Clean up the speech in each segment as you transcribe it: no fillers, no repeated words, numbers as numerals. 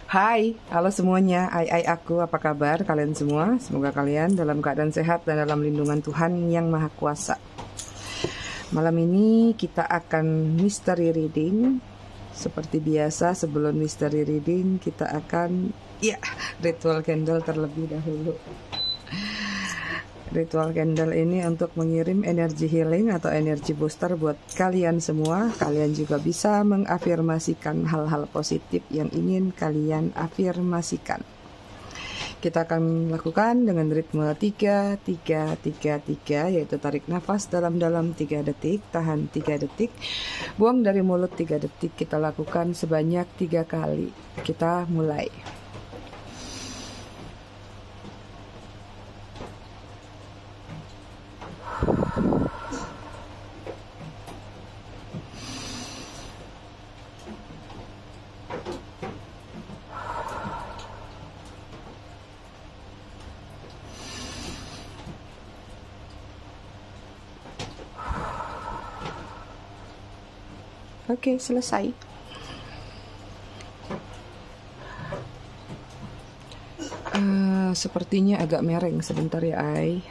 Hai, halo semuanya. Aku, apa kabar kalian semua? Semoga kalian dalam keadaan sehat dan dalam lindungan Tuhan yang Maha Kuasa. Malam ini kita akan mystery reading. Seperti biasa, sebelum mystery reading kita akan ritual candle terlebih dahulu. Ritual candle ini untuk mengirim energi healing atau energi booster buat kalian semua. Kalian juga bisa mengafirmasikan hal-hal positif yang ingin kalian afirmasikan. Kita akan lakukan dengan ritme 3-3-3-3, yaitu tarik nafas dalam-dalam 3 detik, tahan 3 detik, buang dari mulut 3 detik. Kita lakukan sebanyak 3 kali. Kita mulai. Oke, selesai. Sepertinya agak mereng sebentar ya, Ai.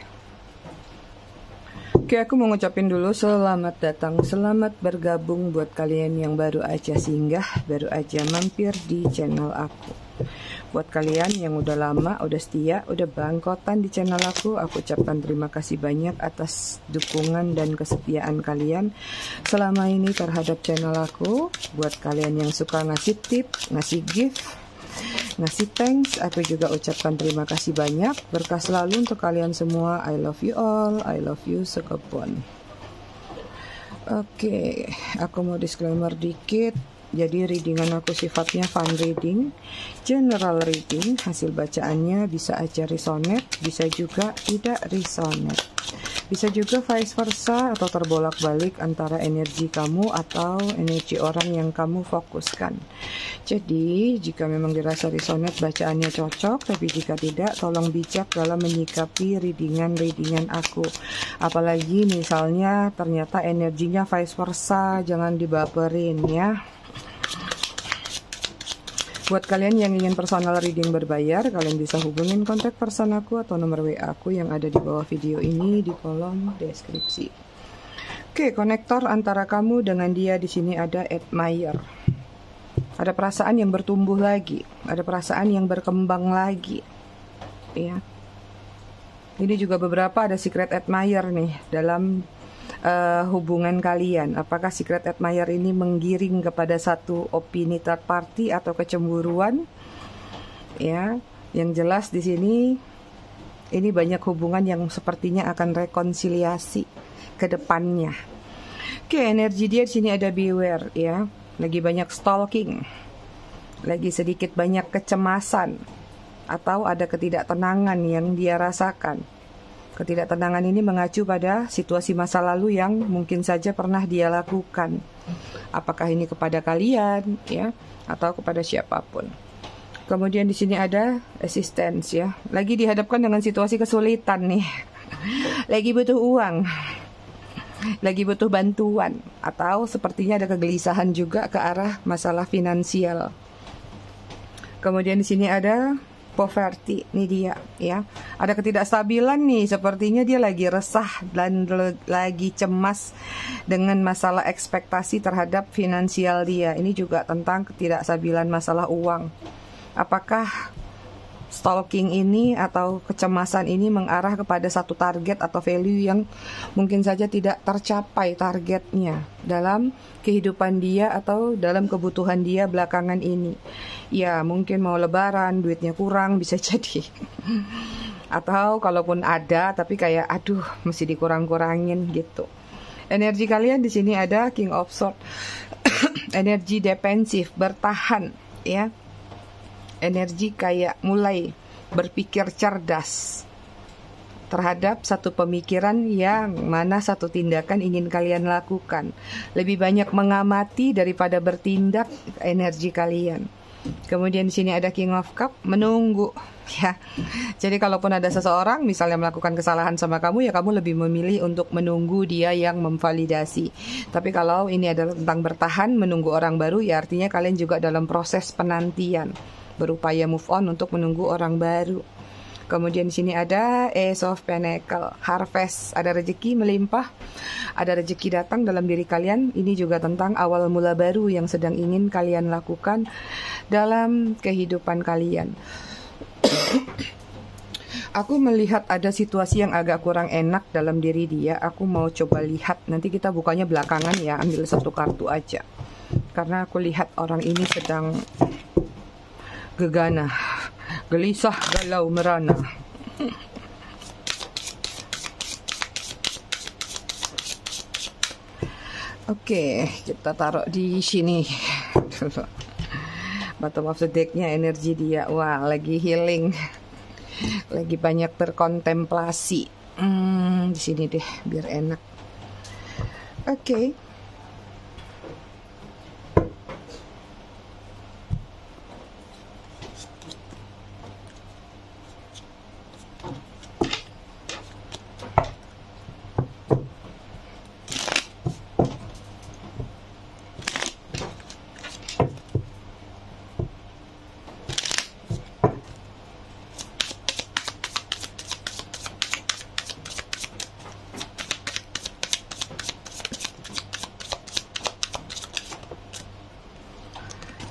Oke, aku mau ngucapin dulu selamat datang, selamat bergabung buat kalian yang baru aja singgah, baru aja mampir di channel aku. Buat kalian yang udah lama, udah setia, udah bangkotan di channel aku ucapkan terima kasih banyak atas dukungan dan kesetiaan kalian selama ini terhadap channel aku. Buat kalian yang suka ngasih tip, ngasih gift, ngasih thanks, aku juga ucapkan terima kasih banyak. Berkah selalu untuk kalian semua. I love you all, I love you sekepon. Oke, aku mau disclaimer dikit. Jadi readingan aku sifatnya fun reading, general reading. Hasil bacaannya bisa aja resonate, bisa juga tidak resonate. Bisa juga vice versa atau terbolak-balik antara energi kamu atau energi orang yang kamu fokuskan. Jadi jika memang dirasa resonate bacaannya cocok, tapi jika tidak tolong bijak dalam menyikapi readingan aku. Apalagi misalnya ternyata energinya vice versa, jangan dibaperin ya. Buat kalian yang ingin personal reading berbayar, kalian bisa hubungin kontak person aku atau nomor WA aku yang ada di bawah video ini di kolom deskripsi. Oke, konektor antara kamu dengan dia di sini ada admire. Ada perasaan yang bertumbuh lagi, ada perasaan yang berkembang lagi. Ya. Ini juga beberapa ada secret admire nih dalam hubungan kalian. Apakah secret admirer ini menggiring kepada satu opini third party atau kecemburuan? Ya, yang jelas di sini ini banyak hubungan yang sepertinya akan rekonsiliasi ke depannya. Oke, energi dia di sini ada beware ya. Lagi banyak stalking. Lagi sedikit banyak kecemasan atau ada ketidaktenangan yang dia rasakan. Ketidaktenangan ini mengacu pada situasi masa lalu yang mungkin saja pernah dia lakukan. Apakah ini kepada kalian ya atau kepada siapapun. Kemudian di sini ada assistance ya. Lagi dihadapkan dengan situasi kesulitan nih. Lagi butuh uang. Lagi butuh bantuan atau sepertinya ada kegelisahan juga ke arah masalah finansial. Kemudian di sini ada poverty, ini dia ya. Ada ketidakstabilan nih, sepertinya dia lagi resah dan lagi cemas dengan masalah ekspektasi terhadap finansial dia. Ini juga tentang ketidakstabilan masalah uang. Apakah stalking ini atau kecemasan ini mengarah kepada satu target atau value yang mungkin saja tidak tercapai targetnya dalam kehidupan dia atau dalam kebutuhan dia belakangan ini. Ya, mungkin mau lebaran, duitnya kurang, bisa jadi. Atau kalaupun ada, tapi kayak aduh, mesti dikurang-kurangin gitu. Energi kalian di sini ada King of Swords. Energi defensif, bertahan, ya. Energi kayak mulai berpikir cerdas terhadap satu pemikiran yang mana satu tindakan ingin kalian lakukan. Lebih banyak mengamati daripada bertindak energi kalian. Kemudian di sini ada King of Cup, menunggu ya. Jadi kalaupun ada seseorang misalnya melakukan kesalahan sama kamu, ya kamu lebih memilih untuk menunggu dia yang memvalidasi. Tapi kalau ini adalah tentang bertahan menunggu orang baru, ya artinya kalian juga dalam proses penantian. berupaya move on untuk menunggu orang baru. Kemudian di sini ada Ace of Pentacle, harvest, ada rezeki melimpah, ada rezeki datang dalam diri kalian. Ini juga tentang awal mula baru yang sedang ingin kalian lakukan dalam kehidupan kalian. Aku melihat ada situasi yang agak kurang enak dalam diri dia. Aku mau coba lihat, nanti kita bukanya belakangan ya, ambil satu kartu aja. Karena aku lihat orang ini sedang gegana, gelisah, galau, merana. Oke, kita taruh di sini. Bottom of the deck-nya energi dia. Wah, lagi healing. Lagi banyak berkontemplasi. Di sini deh, biar enak. Oke.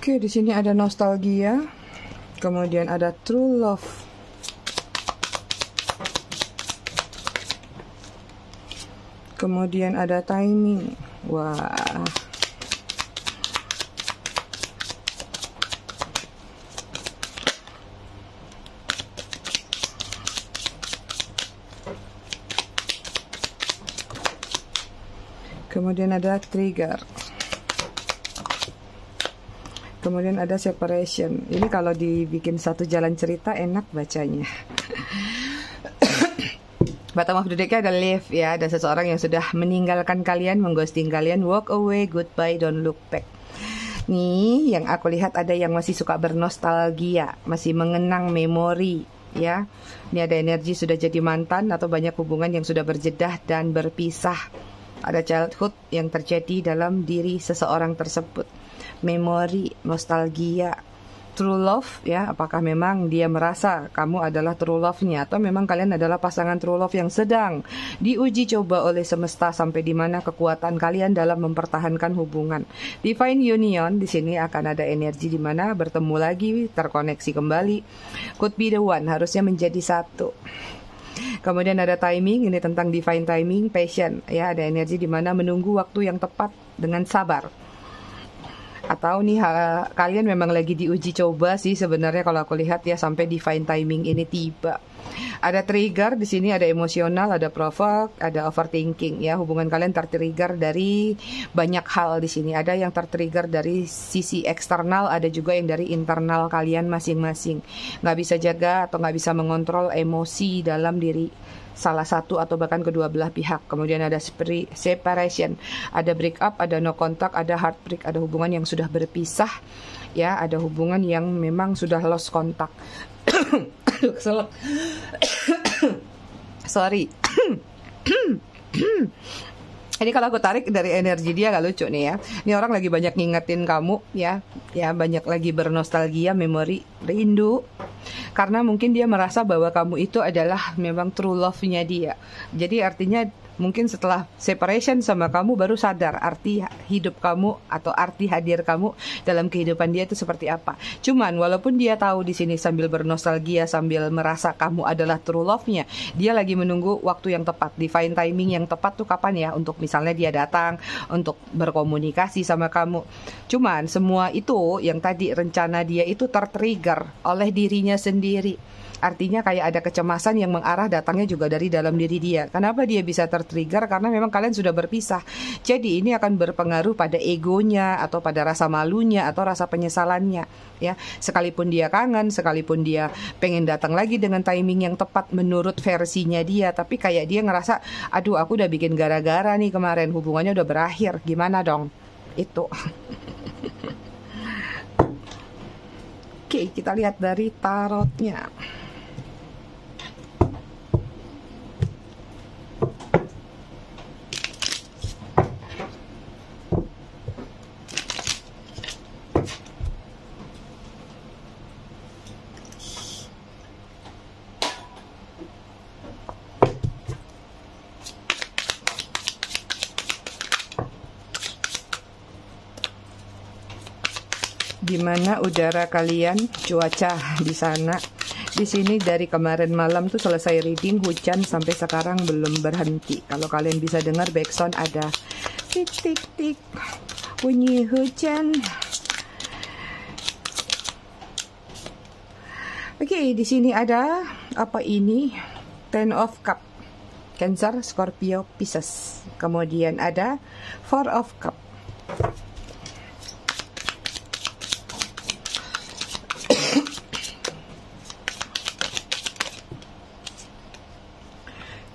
Oke, di sini ada nostalgia, kemudian ada true love, kemudian ada timing. Wah, kemudian ada trigger. Kemudian ada separation. Ini kalau dibikin satu jalan cerita enak bacanya. Bottom of the deck ada leave ya. Ada seseorang yang sudah meninggalkan kalian, mengghosting kalian. Walk away, goodbye, don't look back. Nih yang aku lihat ada yang masih suka bernostalgia, masih mengenang memori ya. Ini ada energi sudah jadi mantan atau banyak hubungan yang sudah berjedah dan berpisah. Ada childhood yang terjadi dalam diri seseorang tersebut. Memori, nostalgia, true love ya. Apakah memang dia merasa kamu adalah true love-nya, atau memang kalian adalah pasangan true love yang sedang diuji coba oleh semesta sampai di mana kekuatan kalian dalam mempertahankan hubungan. Divine Union di sini akan ada energi di mana bertemu lagi, terkoneksi kembali. Could be the one, harusnya menjadi satu. Kemudian ada timing, ini tentang divine timing, passion ya. Ada energi di mana menunggu waktu yang tepat dengan sabar. Atau nih kalian memang lagi diuji coba sih sebenarnya kalau aku lihat ya, sampai divine timing ini tiba. Ada trigger di sini, ada emosional, ada provoke, ada overthinking ya. Hubungan kalian tertrigger dari banyak hal di sini. Ada yang tertrigger dari sisi eksternal, ada juga yang dari internal kalian masing-masing. Nggak bisa jaga atau nggak bisa mengontrol emosi dalam diri salah satu atau bahkan kedua belah pihak. Kemudian ada separation, ada break up, ada no contact, ada heartbreak, ada hubungan yang sudah berpisah ya, ada hubungan yang memang sudah lost contact. Sorry. Ini kalau aku tarik dari energi dia gak lucu nih ya. Ini orang lagi banyak ngingetin kamu ya. Ya, banyak lagi bernostalgia, memori, rindu. Karena mungkin dia merasa bahwa kamu itu adalah memang true love-nya dia. Jadi artinya mungkin setelah separation sama kamu baru sadar arti hidup kamu atau arti hadir kamu dalam kehidupan dia itu seperti apa. Cuman walaupun dia tahu di sini sambil bernostalgia, sambil merasa kamu adalah true love-nya, dia lagi menunggu waktu yang tepat, divine timing yang tepat tuh kapan ya, untuk misalnya dia datang untuk berkomunikasi sama kamu. Cuman semua itu yang tadi rencana dia itu tertrigger oleh dirinya sendiri. Artinya kayak ada kecemasan yang mengarah datangnya juga dari dalam diri dia. Kenapa dia bisa tertrigger? Karena memang kalian sudah berpisah. Jadi ini akan berpengaruh pada egonya atau pada rasa malunya atau rasa penyesalannya ya. Sekalipun dia kangen, sekalipun dia pengen datang lagi dengan timing yang tepat menurut versinya dia, tapi kayak dia ngerasa, aduh aku udah bikin gara-gara nih kemarin, hubungannya udah berakhir, gimana dong? Itu. Oke, kita lihat dari tarotnya. Gimana udara kalian, cuaca di sana? Di sini dari kemarin malam tuh selesai reading, hujan sampai sekarang belum berhenti. Kalau kalian bisa dengar backsound ada tik tik tik bunyi hujan. Oke, di sini ada apa ini? Ten of Cup. Cancer, Scorpio, Pisces. Kemudian ada Four of Cup.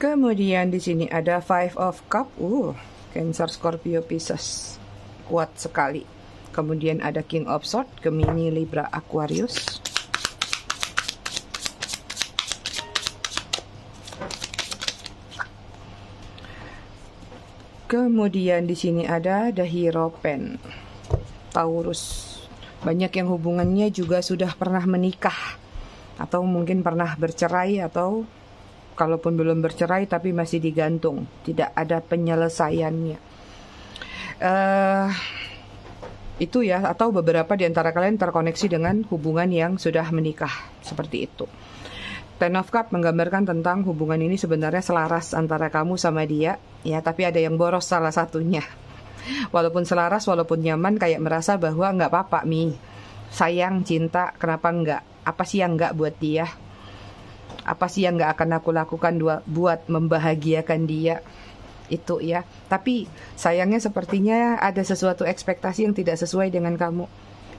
Kemudian di sini ada Five of Cup. Cancer, Scorpio, Pisces. Kuat sekali. Kemudian ada King of Swords, Gemini, Libra, Aquarius. Kemudian di sini ada The Hierophant, Taurus. Banyak yang hubungannya juga sudah pernah menikah atau mungkin pernah bercerai, atau kalaupun belum bercerai tapi masih digantung, tidak ada penyelesaiannya. Itu ya, atau beberapa di antara kalian terkoneksi dengan hubungan yang sudah menikah, seperti itu. Ten of Cup menggambarkan tentang hubungan ini sebenarnya selaras antara kamu sama dia, ya, tapi ada yang boros salah satunya. Walaupun selaras, walaupun nyaman, kayak merasa bahwa nggak apa-apa, Mi. Sayang, cinta, kenapa nggak? Apa sih yang nggak buat dia? Apa sih yang nggak akan aku lakukan buat membahagiakan dia? Itu ya. Tapi sayangnya sepertinya ada sesuatu ekspektasi yang tidak sesuai dengan kamu.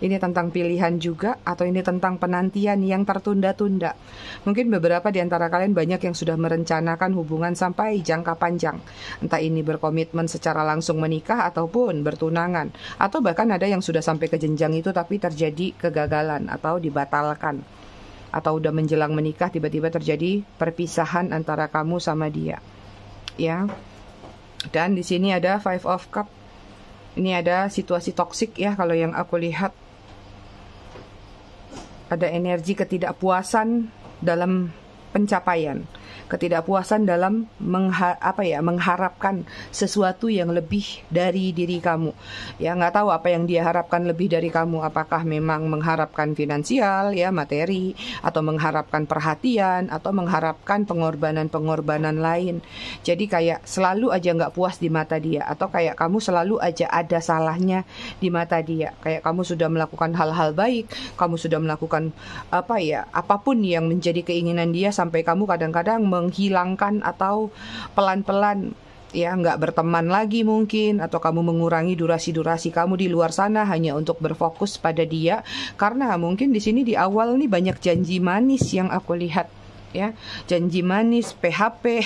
Ini tentang pilihan juga, atau ini tentang penantian yang tertunda-tunda. Mungkin beberapa di antara kalian banyak yang sudah merencanakan hubungan sampai jangka panjang. Entah ini berkomitmen secara langsung menikah ataupun bertunangan. Atau bahkan ada yang sudah sampai ke jenjang itu tapi terjadi kegagalan atau dibatalkan. Atau udah menjelang menikah tiba-tiba terjadi perpisahan antara kamu sama dia. Ya. Dan di sini ada Five of Cup. Ini ada situasi toksik ya kalau yang aku lihat. Ada energi ketidakpuasan dalam pencapaian, ketidakpuasan dalam mengharapkan sesuatu yang lebih dari diri kamu. Ya, nggak tahu apa yang dia harapkan lebih dari kamu. Apakah memang mengharapkan finansial, ya, materi, atau mengharapkan perhatian, atau mengharapkan pengorbanan-pengorbanan lain. Jadi kayak selalu aja nggak puas di mata dia, atau kayak kamu selalu aja ada salahnya di mata dia. Kayak kamu sudah melakukan hal-hal baik, kamu sudah melakukan apapun yang menjadi keinginan dia, sampai kamu kadang-kadang menghilangkan atau pelan-pelan ya nggak berteman lagi mungkin, atau kamu mengurangi durasi-durasi kamu di luar sana hanya untuk berfokus pada dia, karena mungkin di sini di awal nih banyak janji manis yang aku lihat ya, janji manis, PHP,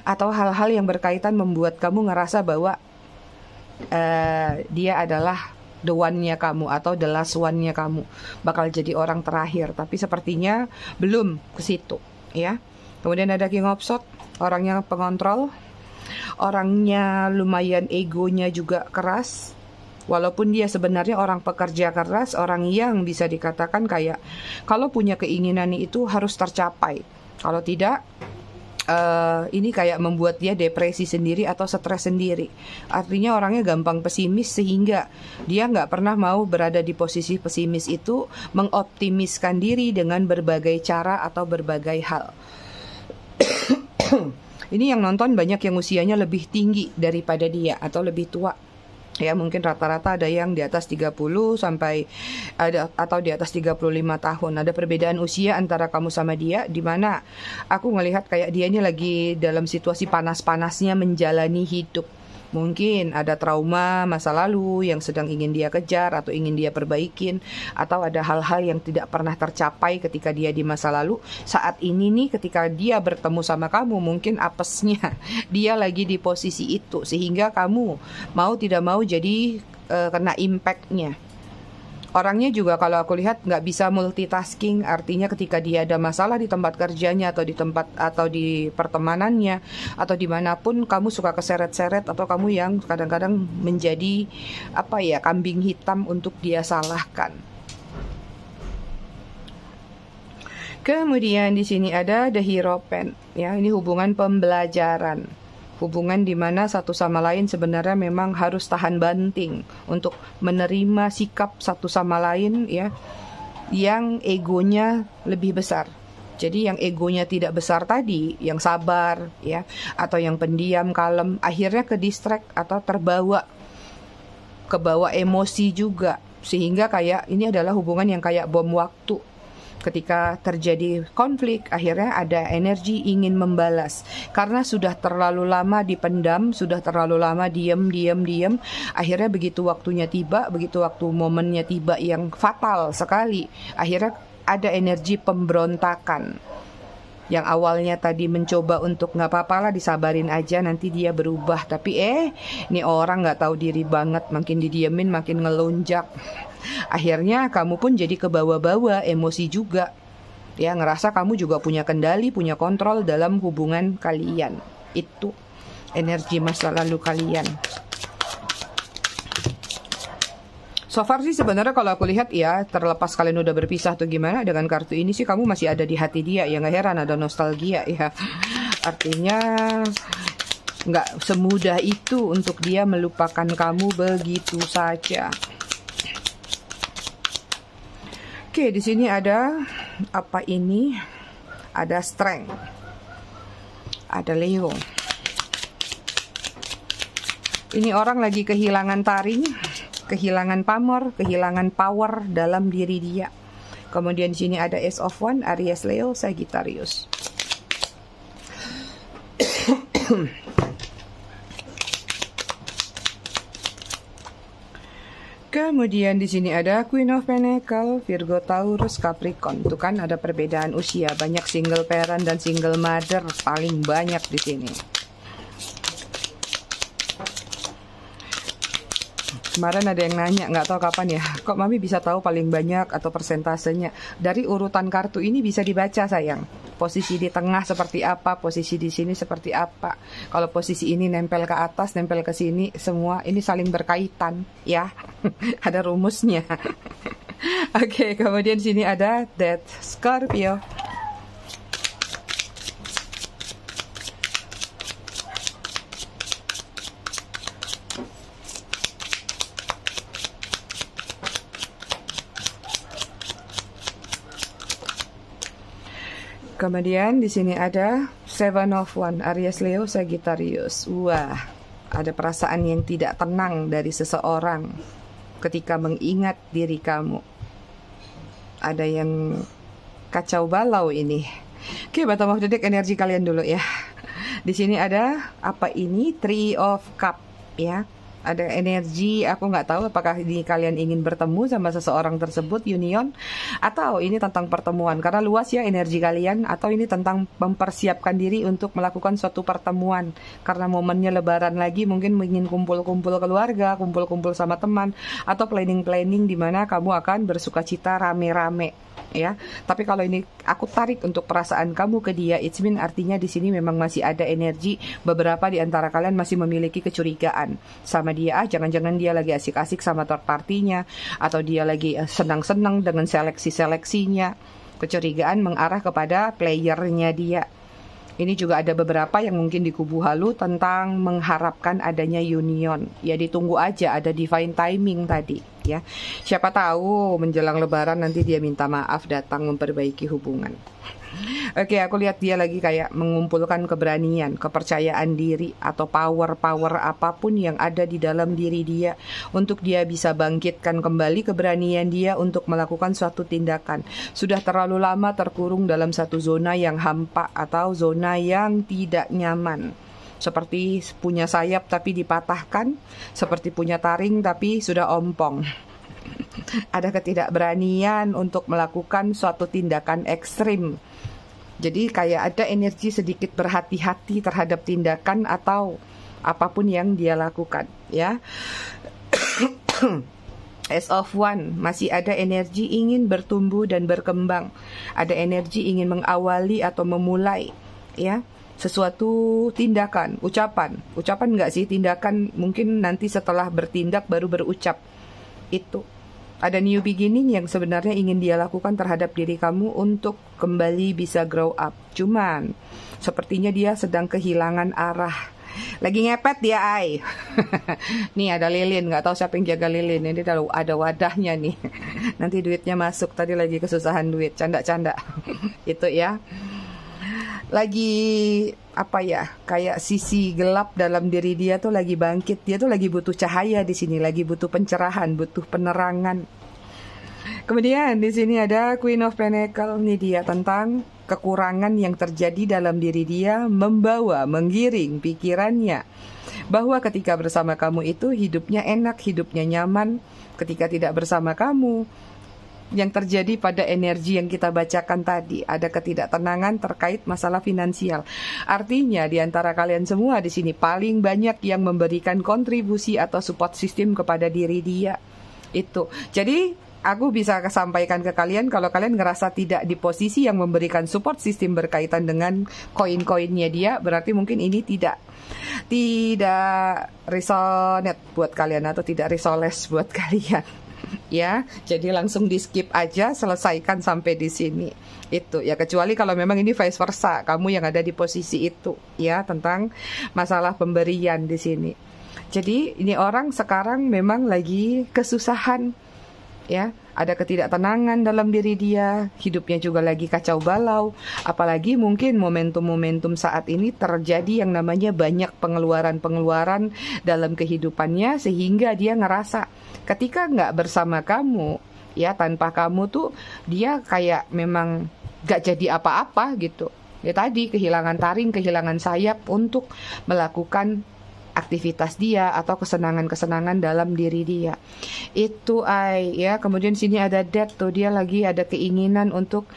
atau hal-hal yang berkaitan membuat kamu ngerasa bahwa dia adalah the one-nya kamu atau the last one-nya kamu, bakal jadi orang terakhir, tapi sepertinya belum ke situ ya. Kemudian ada King of Swords, orangnya pengontrol, orangnya lumayan egonya juga keras, walaupun dia sebenarnya orang pekerja keras, orang yang bisa dikatakan kayak kalau punya keinginan itu harus tercapai, kalau tidak ini kayak membuat dia depresi sendiri atau stres sendiri. Artinya orangnya gampang pesimis, sehingga dia nggak pernah mau berada di posisi pesimis itu, mengoptimiskan diri dengan berbagai cara atau berbagai hal. Ini yang nonton banyak yang usianya lebih tinggi daripada dia atau lebih tua. Ya, mungkin rata-rata ada yang di atas 30 sampai atau di atas 35 tahun. Ada perbedaan usia antara kamu sama dia, di mana aku ngelihat kayak dia ini lagi dalam situasi panas-panasnya menjalani hidup. Mungkin ada trauma masa lalu yang sedang ingin dia kejar atau ingin dia perbaikin, atau ada hal-hal yang tidak pernah tercapai ketika dia di masa lalu. Saat ini nih ketika dia bertemu sama kamu, mungkin apesnya dia lagi di posisi itu, sehingga kamu mau tidak mau jadi kena impact-nya. Orangnya juga kalau aku lihat nggak bisa multitasking, artinya ketika dia ada masalah di tempat kerjanya atau di tempat atau di pertemanannya atau dimanapun, kamu suka keseret-seret atau kamu yang kadang-kadang menjadi kambing hitam untuk dia salahkan. Kemudian di sini ada The Hierophant, ya, ini hubungan pembelajaran. Hubungan di mana satu sama lain sebenarnya memang harus tahan banting untuk menerima sikap satu sama lain ya, yang egonya lebih besar. Jadi yang egonya tidak besar tadi, yang sabar ya, atau yang pendiam, kalem, akhirnya ke distract atau kebawa emosi juga. Sehingga kayak ini adalah hubungan yang kayak bom waktu. Ketika terjadi konflik, akhirnya ada energi ingin membalas. Karena sudah terlalu lama dipendam, sudah terlalu lama diem. Akhirnya begitu waktunya tiba, begitu waktu momennya tiba yang fatal sekali, akhirnya ada energi pemberontakan. Yang awalnya tadi mencoba untuk nggak apa-apa lah, disabarin aja, nanti dia berubah. Tapi ini orang nggak tahu diri banget, makin didiemin makin ngelonjak. Akhirnya kamu pun jadi kebawa-bawa emosi juga. Ya, ngerasa kamu juga punya kendali, punya kontrol dalam hubungan kalian. Itu energi masa lalu kalian. So far sih sebenarnya kalau aku lihat ya, terlepas kalian udah berpisah atau gimana, dengan kartu ini sih kamu masih ada di hati dia. Ya nggak heran ada nostalgia ya. Artinya nggak semudah itu untuk dia melupakan kamu begitu saja. Oke, di sini ada apa ini? Ada strength. Ada Leo. Ini orang lagi kehilangan taring, kehilangan pamor, kehilangan power dalam diri dia. Kemudian di sini ada Ace of Wands, Aries, Leo, Sagittarius. Kemudian di sini ada Queen of Pentacles, Virgo, Taurus, Capricorn. Itu kan ada perbedaan usia, banyak single parent dan single mother paling banyak di sini. Kemarin ada yang nanya, nggak tahu kapan ya, kok Mami bisa tahu paling banyak atau persentasenya? Dari urutan kartu ini bisa dibaca sayang. Posisi di tengah seperti apa, posisi di sini seperti apa. Kalau posisi ini nempel ke atas, nempel ke sini, semua ini saling berkaitan ya. Ada rumusnya. Oke, kemudian sini ada Death, Scorpio. Kemudian di sini ada Seven of Wands, Aries, Leo, Sagittarius. Wah, ada perasaan yang tidak tenang dari seseorang ketika mengingat diri kamu. Ada yang kacau balau ini. Oke, bottom of the deck energi kalian dulu ya. Di sini ada apa ini? Three of Cup ya. Ada energi, aku nggak tahu apakah ini kalian ingin bertemu sama seseorang tersebut, union, atau ini tentang pertemuan, karena luas ya energi kalian, atau ini tentang mempersiapkan diri untuk melakukan suatu pertemuan, karena momennya lebaran lagi, mungkin ingin kumpul-kumpul keluarga, kumpul-kumpul sama teman, atau planning-planning di mana kamu akan bersukacita rame-rame. Ya, tapi kalau ini aku tarik untuk perasaan kamu ke dia, it's mean artinya di sini memang masih ada energi. Beberapa di antara kalian masih memiliki kecurigaan sama dia. Jangan-jangan dia lagi asik-asik sama third partinya, atau dia lagi senang-senang dengan seleksi-seleksinya. Kecurigaan mengarah kepada playernya dia. Ini juga ada beberapa yang mungkin di kubu halu tentang mengharapkan adanya union. Ya ditunggu aja, ada divine timing tadi ya. Siapa tahu menjelang lebaran nanti dia minta maaf, datang memperbaiki hubungan. Oke, aku lihat dia lagi kayak mengumpulkan keberanian, kepercayaan diri, atau power apapun yang ada di dalam diri dia, untuk dia bisa bangkitkan kembali keberanian dia untuk melakukan suatu tindakan. Sudah terlalu lama terkurung dalam satu zona yang hampa atau zona yang tidak nyaman. Seperti punya sayap tapi dipatahkan, seperti punya taring tapi sudah ompong. Ada ketidakberanian untuk melakukan suatu tindakan ekstrim. Jadi kayak ada energi sedikit berhati-hati terhadap tindakan atau apapun yang dia lakukan ya. Ace of Wands, masih ada energi ingin bertumbuh dan berkembang. Ada energi ingin mengawali atau memulai ya sesuatu tindakan, ucapan enggak sih, tindakan mungkin nanti setelah bertindak baru berucap. Itu ada new beginning yang sebenarnya ingin dia lakukan terhadap diri kamu untuk kembali bisa grow up. Cuman sepertinya dia sedang kehilangan arah. Lagi ngepet dia, ay. Nih ada lilin, nggak tahu siapa yang jaga lilin. Ini ada wadahnya nih. Nanti duitnya masuk. Tadi lagi kesusahan duit, canda-canda. Itu ya. Lagi apa ya? Kayak sisi gelap dalam diri dia tuh lagi bangkit. Dia tuh lagi butuh cahaya di sini, lagi butuh pencerahan, butuh penerangan. Kemudian di sini ada Queen of Pentacles. Ini dia tentang kekurangan yang terjadi dalam diri dia membawa, menggiring pikirannya bahwa ketika bersama kamu itu hidupnya enak, hidupnya nyaman. Ketika tidak bersama kamu, yang terjadi pada energi yang kita bacakan tadi, ada ketidaktenangan terkait masalah finansial. Artinya di antara kalian semua di sini paling banyak yang memberikan kontribusi atau support system kepada diri dia. Itu. Jadi aku bisa sampaikan ke kalian kalau kalian ngerasa tidak di posisi yang memberikan support system berkaitan dengan koin-koinnya dia, berarti mungkin ini tidak resonate buat kalian atau tidak resoles buat kalian. Ya, jadi langsung di skip aja, selesaikan sampai di sini. Itu ya, kecuali kalau memang ini vice versa, kamu yang ada di posisi itu ya, tentang masalah pemberian di sini. Jadi ini orang sekarang memang lagi kesusahan. Ya, ada ketidaktenangan dalam diri dia, hidupnya juga lagi kacau balau, apalagi mungkin momentum-momentum saat ini terjadi yang namanya banyak pengeluaran-pengeluaran dalam kehidupannya, sehingga dia ngerasa ketika nggak bersama kamu, ya tanpa kamu tuh dia kayak memang nggak jadi apa-apa gitu. Ya tadi kehilangan taring, kehilangan sayap untuk melakukan aktivitas dia atau kesenangan-kesenangan dalam diri dia. Itu ya. Kemudian sini ada death tuh, dia lagi ada keinginan untuk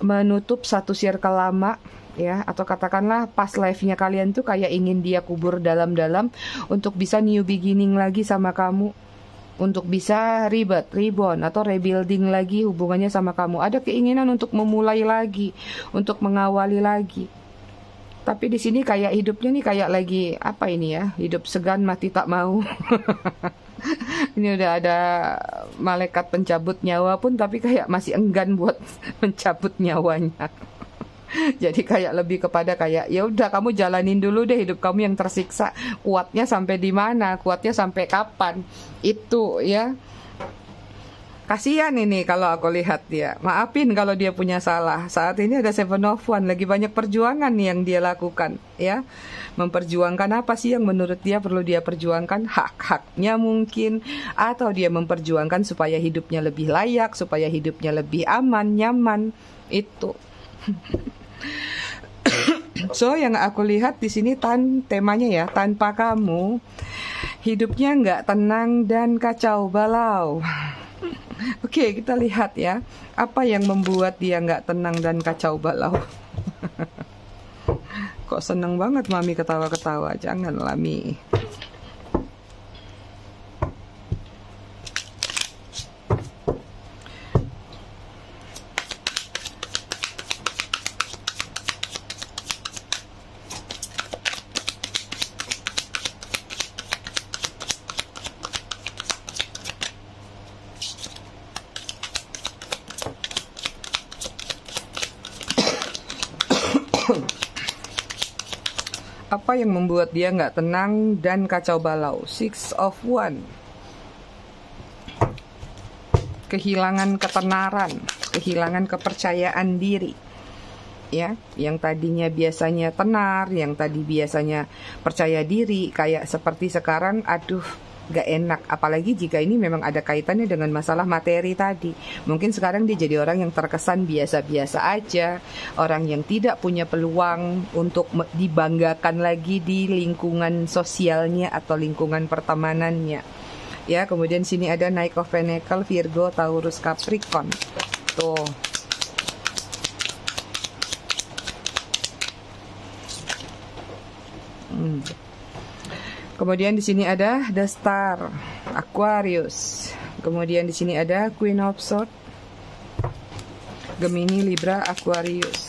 menutup satu circle lama ya, atau katakanlah past life-nya kalian tuh kayak ingin dia kubur dalam-dalam untuk bisa new beginning lagi sama kamu, untuk bisa rebound atau rebuilding lagi hubungannya sama kamu. Ada keinginan untuk memulai lagi, untuk mengawali lagi. Tapi di sini kayak hidupnya nih kayak lagi apa ini ya? Hidup segan mati tak mau. Ini udah ada malaikat pencabut nyawa pun tapi kayak masih enggan buat mencabut nyawanya. Jadi kayak lebih kepada kayak ya udah kamu jalanin dulu deh hidup kamu yang tersiksa. Kuatnya sampai di mana? Kuatnya sampai kapan? Itu ya. Kasihan ini kalau aku lihat dia. Maafin kalau dia punya salah. Saat ini ada Seven of Wands, lagi banyak perjuangan yang dia lakukan, ya. Memperjuangkan apa sih yang menurut dia perlu dia perjuangkan? Hak-haknya mungkin, atau dia memperjuangkan supaya hidupnya lebih layak, supaya hidupnya lebih aman, nyaman. Itu. So, yang aku lihat di sini temanya ya, tanpa kamu hidupnya nggak tenang dan kacau balau. Oke, kita lihat ya, apa yang membuat dia nggak tenang dan kacau balau. Kok seneng banget Mami ketawa-ketawa, jangan Mami. Apa yang membuat dia nggak tenang dan kacau balau? Six of Wands. Kehilangan ketenaran, kehilangan kepercayaan diri. Ya, yang tadinya biasanya tenar, yang tadi biasanya percaya diri, kayak seperti sekarang, aduh, gak enak. Apalagi jika ini memang ada kaitannya dengan masalah materi tadi. Mungkin sekarang dia jadi orang yang terkesan biasa-biasa aja, orang yang tidak punya peluang untuk dibanggakan lagi di lingkungan sosialnya atau lingkungan pertemanannya. Ya, kemudian sini ada Knight of Pentacles, Virgo, Taurus, Capricorn. Tuh. Kemudian di sini ada The Star, Aquarius. Kemudian di sini ada Queen of Swords, Gemini, Libra, Aquarius.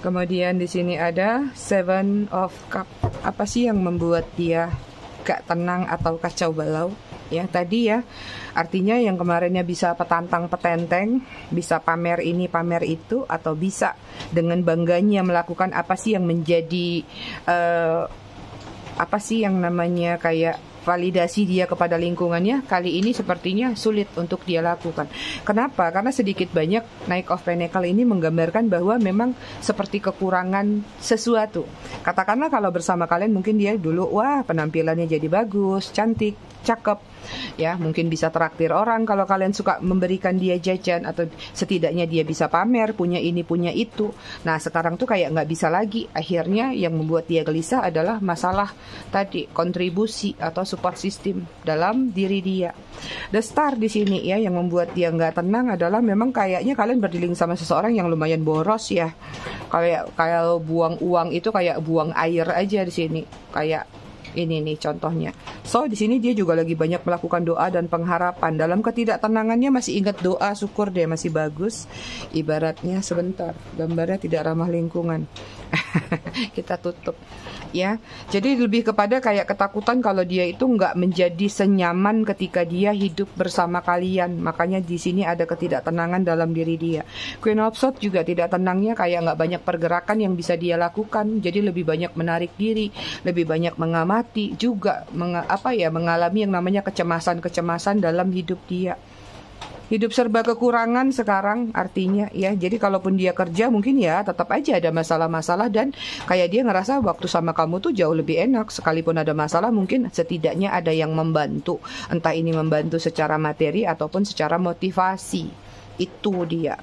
Kemudian di sini ada Seven of Cups. Apa sih yang membuat dia gak tenang atau kacau balau. Ya tadi ya, artinya yang kemarinnya bisa petantang petenteng, bisa pamer ini pamer itu, atau bisa dengan bangganya melakukan apa sih yang menjadi apa sih yang namanya kayak validasi dia kepada lingkungannya, kali ini sepertinya sulit untuk dia lakukan. Kenapa? Karena sedikit banyak Knight of Pentacles ini menggambarkan bahwa memang seperti kekurangan sesuatu. Katakanlah kalau bersama kalian mungkin dia dulu, wah penampilannya jadi bagus, cantik, cakep, ya mungkin bisa traktir orang kalau kalian suka memberikan dia jajan, atau setidaknya dia bisa pamer, punya ini punya itu. Nah sekarang tuh kayak nggak bisa lagi. Akhirnya yang membuat dia gelisah adalah masalah tadi, kontribusi atau support system dalam diri dia. The Star di sini ya, yang membuat dia nggak tenang adalah memang kayaknya kalian berdealing sama seseorang yang lumayan boros ya. Kalau buang uang itu kayak buang air aja di sini, kayak ini nih contohnya. So di sini dia juga lagi banyak melakukan doa dan pengharapan. Dalam ketidaktenangannya masih ingat doa, syukur dia masih bagus. Ibaratnya sebentar, gambarnya tidak ramah lingkungan. Kita tutup ya. Jadi lebih kepada kayak ketakutan kalau dia itu nggak menjadi senyaman ketika dia hidup bersama kalian. Makanya di sini ada ketidaktenangan dalam diri dia. Queen of Swords juga tidak tenangnya, kayak nggak banyak pergerakan yang bisa dia lakukan. Jadi lebih banyak menarik diri, lebih banyak mengamati, juga mengalami yang namanya kecemasan-kecemasan dalam hidup dia. Hidup serba kekurangan sekarang artinya ya. Jadi kalaupun dia kerja mungkin ya tetap aja ada masalah-masalah, dan kayak dia ngerasa waktu sama kamu tuh jauh lebih enak. Sekalipun ada masalah mungkin setidaknya ada yang membantu. Entah ini membantu secara materi ataupun secara motivasi. Itu dia.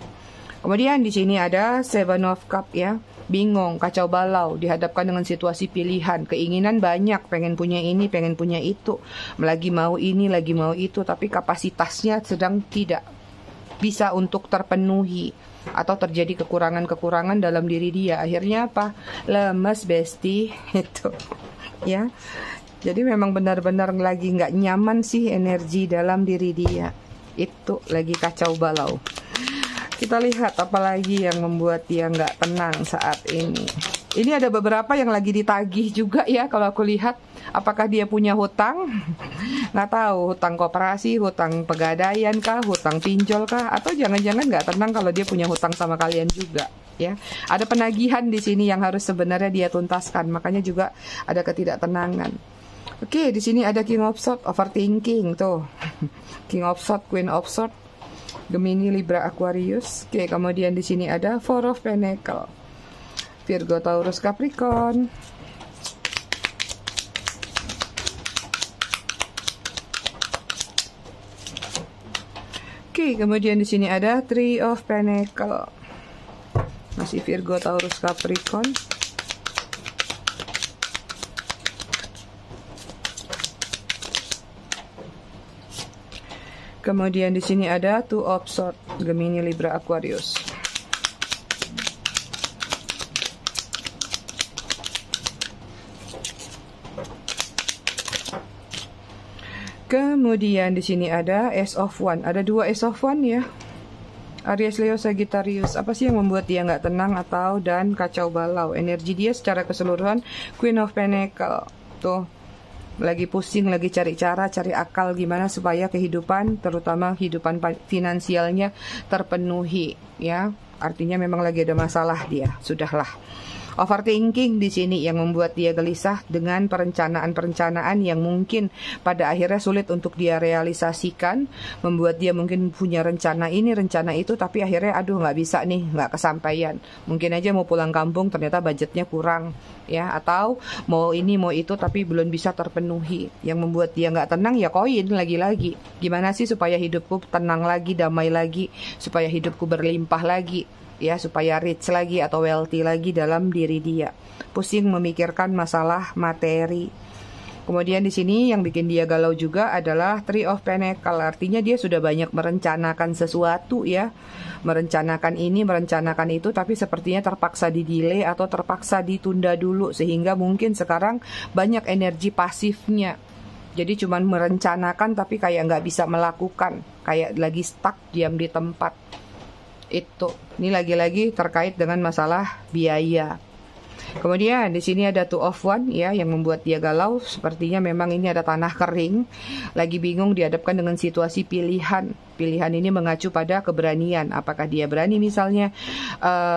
Kemudian di sini ada Seven of Cups ya. Bingung, kacau balau, dihadapkan dengan situasi pilihan, keinginan banyak, pengen punya ini, pengen punya itu, lagi mau ini, lagi mau itu, tapi kapasitasnya sedang tidak bisa untuk terpenuhi, atau terjadi kekurangan-kekurangan dalam diri dia. Akhirnya apa? Lemes bestie itu ya. Jadi memang benar-benar lagi nggak nyaman sih energi dalam diri dia. Itu lagi kacau balau. Kita lihat apalagi yang membuat dia nggak tenang saat ini. Ini ada beberapa yang lagi ditagih juga ya kalau aku lihat. Apakah dia punya hutang? Nggak tahu, hutang koperasi, hutang pegadaian kah, hutang pinjol kah? Atau jangan-jangan nggak tenang kalau dia punya hutang sama kalian juga ya. Ada penagihan di sini yang harus sebenarnya dia tuntaskan. Makanya juga ada ketidaktenangan. Oke, di sini ada King of Swords, overthinking tuh. King of Swords, Queen of Swords, Gemini, Libra, Aquarius. Oke, kemudian di sini ada Four of Pentacles, Virgo, Taurus, Capricorn. Oke, kemudian di sini ada Three of Pentacles, masih Virgo, Taurus, Capricorn. Kemudian di sini ada Two of Swords, Gemini, Libra, Aquarius. Kemudian di sini ada Ace of Wands. Ada dua Ace of Wands ya. Aries, Leo, Sagittarius. Apa sih yang membuat dia nggak tenang atau dan kacau balau? Energi dia secara keseluruhan Queen of Pentacles. Tuh. Lagi pusing, lagi cari cara, cari akal gimana supaya kehidupan, terutama kehidupan finansialnya terpenuhi ya. Artinya memang lagi ada masalah dia. Sudahlah. Overthinking di sini yang membuat dia gelisah dengan perencanaan-perencanaan yang mungkin pada akhirnya sulit untuk dia realisasikan, membuat dia mungkin punya rencana ini, rencana itu, tapi akhirnya aduh nggak bisa nih, nggak kesampaian. Mungkin aja mau pulang kampung ternyata budgetnya kurang ya, atau mau ini mau itu tapi belum bisa terpenuhi. Yang membuat dia nggak tenang ya koin lagi-lagi. Gimana sih supaya hidupku tenang lagi, damai lagi, supaya hidupku berlimpah lagi. Ya, supaya rich lagi atau wealthy lagi dalam diri dia. Pusing memikirkan masalah materi. Kemudian di sini yang bikin dia galau juga adalah Three of Pentacles. Artinya dia sudah banyak merencanakan sesuatu ya. Merencanakan ini, merencanakan itu, tapi sepertinya terpaksa di-delay atau terpaksa ditunda dulu. Sehingga mungkin sekarang banyak energi pasifnya. Jadi cuman merencanakan tapi kayak nggak bisa melakukan. Kayak lagi stuck, diam di tempat. Itu, ini lagi-lagi terkait dengan masalah biaya. Kemudian di sini ada two of one ya, yang membuat dia galau. Sepertinya memang ini ada tanah kering, lagi bingung dihadapkan dengan situasi pilihan. Pilihan ini mengacu pada keberanian. Apakah dia berani misalnya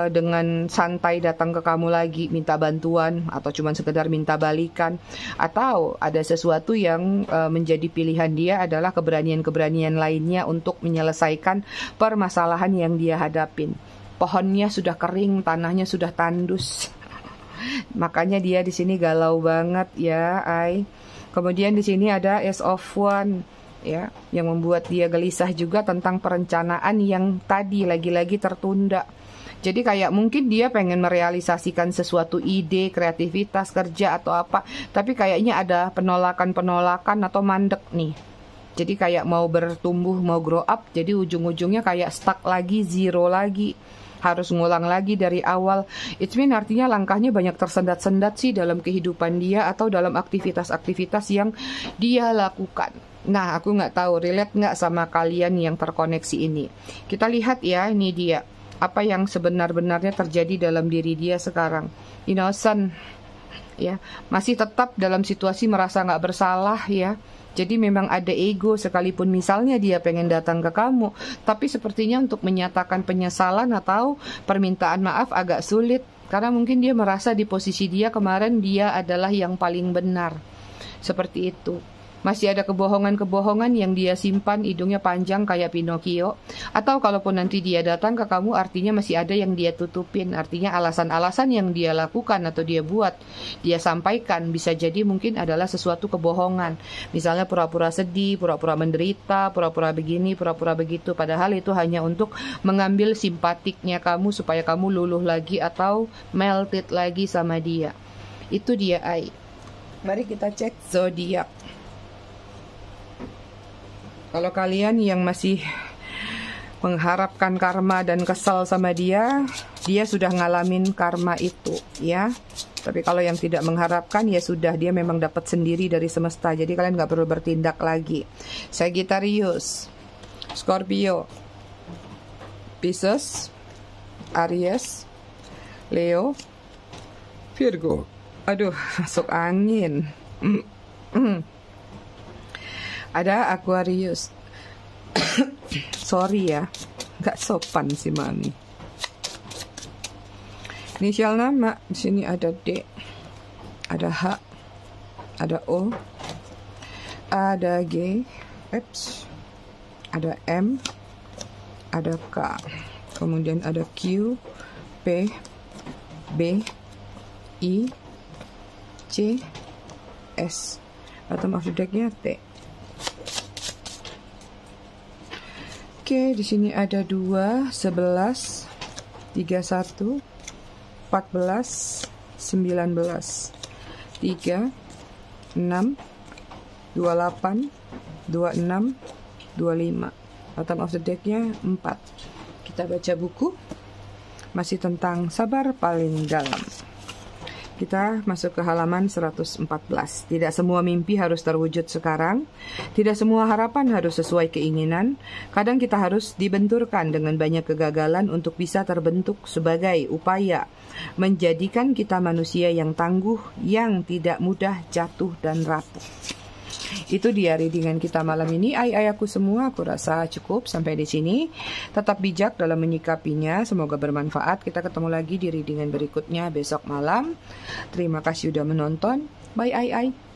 dengan santai datang ke kamu lagi minta bantuan, atau cuma sekedar minta balikan, atau ada sesuatu yang menjadi pilihan dia adalah keberanian-keberanian lainnya untuk menyelesaikan permasalahan yang dia hadapin. Pohonnya sudah kering, tanahnya sudah tandus. Makanya dia di sini galau banget ya, Ai. Kemudian di sini ada Ace of One ya, yang membuat dia gelisah juga tentang perencanaan yang tadi lagi-lagi tertunda. Jadi kayak mungkin dia pengen merealisasikan sesuatu ide, kreativitas, kerja atau apa, tapi kayaknya ada penolakan-penolakan atau mandek nih. Jadi kayak mau bertumbuh, mau grow up, jadi ujung-ujungnya kayak stuck lagi, zero lagi. Harus ngulang lagi dari awal. It mean artinya langkahnya banyak tersendat-sendat sih dalam kehidupan dia atau dalam aktivitas-aktivitas yang dia lakukan. Nah, aku nggak tahu relate nggak sama kalian yang terkoneksi ini. Kita lihat ya, ini dia. Apa yang sebenar-benarnya terjadi dalam diri dia sekarang. Innocent, ya, masih tetap dalam situasi merasa nggak bersalah ya. Jadi memang ada ego, sekalipun misalnya dia pengen datang ke kamu, tapi sepertinya untuk menyatakan penyesalan atau permintaan maaf agak sulit. Karena mungkin dia merasa di posisi dia kemarin dia adalah yang paling benar. Seperti itu. Masih ada kebohongan-kebohongan yang dia simpan, hidungnya panjang kayak Pinocchio. Atau kalaupun nanti dia datang ke kamu, artinya masih ada yang dia tutupin. Artinya alasan-alasan yang dia lakukan atau dia buat, dia sampaikan, bisa jadi mungkin adalah sesuatu kebohongan. Misalnya pura-pura sedih, pura-pura menderita, pura-pura begini, pura-pura begitu. Padahal itu hanya untuk mengambil simpatiknya kamu supaya kamu luluh lagi atau melted lagi sama dia. Itu dia, Ai. Mari kita cek zodiak. Kalau kalian yang masih mengharapkan karma dan kesal sama dia, dia sudah ngalamin karma itu, ya. Tapi kalau yang tidak mengharapkan, ya sudah, dia memang dapat sendiri dari semesta. Jadi kalian nggak perlu bertindak lagi. Sagittarius, Scorpio, Pisces, Aries, Leo, Virgo. Aduh, masuk angin. Ada Aquarius. Sorry ya, nggak sopan si mami. Inisial nama di sini ada D, ada H, ada O, ada G, ada M, ada K, kemudian ada Q, P, B, I, C, S. Bottom of the decknya T. Oke, di sini ada 2, 11, 31, 14, 19, 3, 6, 28, 26, 25. Bottom of the decknya 4. Kita baca buku. Masih tentang sabar paling dalam. Kita masuk ke halaman 114. Tidak semua mimpi harus terwujud sekarang. Tidak semua harapan harus sesuai keinginan. Kadang kita harus dibenturkan dengan banyak kegagalan untuk bisa terbentuk sebagai upaya menjadikan kita manusia yang tangguh, yang tidak mudah jatuh dan rapuh. Itu dia readingan kita malam ini. Aku semua, aku rasa cukup sampai di sini. Tetap bijak dalam menyikapinya. Semoga bermanfaat. Kita ketemu lagi di readingan berikutnya besok malam. Terima kasih sudah menonton. Bye.